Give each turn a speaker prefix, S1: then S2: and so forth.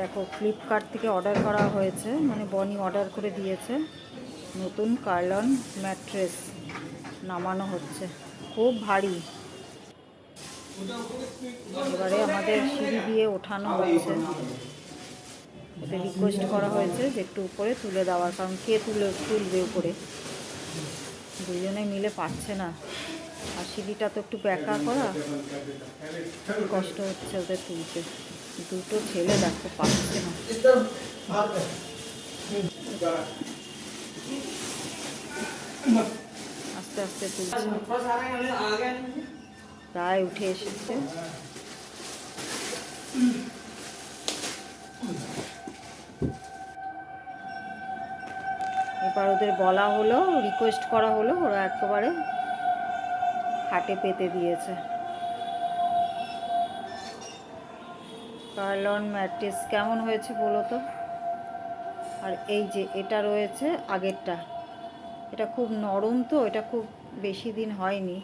S1: দেখো ফ্লিপকার্ট থেকে অর্ডার করা হয়েছে, মানে বনি অর্ডার করে দিয়েছে নতুন কার্লন ম্যাট্রেস। নামানো হচ্ছে, খুব ভারী। এবারে আমাদের সিঁড়ি দিয়ে ওঠানো হচ্ছে। ওদের রিকোয়েস্ট করা হয়েছে যে একটু উপরে তুলে দেওয়ার, কারণ কে তুলবে উপরে, দুজনে মিলে পারছে না। আর সিঁড়িটা তো একটু ব্যাকা করা, কষ্ট হচ্ছে ওদের তুলতে। দুটো ছেলে দেখো পাচ্ছে না। আস্তে আস্তে তুলছে, প্রায় উঠে এসেছে। এবার ওদের বলা হলো, রিকোয়েস্ট করা হলো, ওরা একেবারে খাটে পেতে দিয়েছে। কার্লন ম্যাট্রেস কেমন হয়েছে বলো তো? আর এই যে এটা রয়েছে আগেরটা, এটা খুব নরম, তো এটা খুব বেশি দিন হয়নি।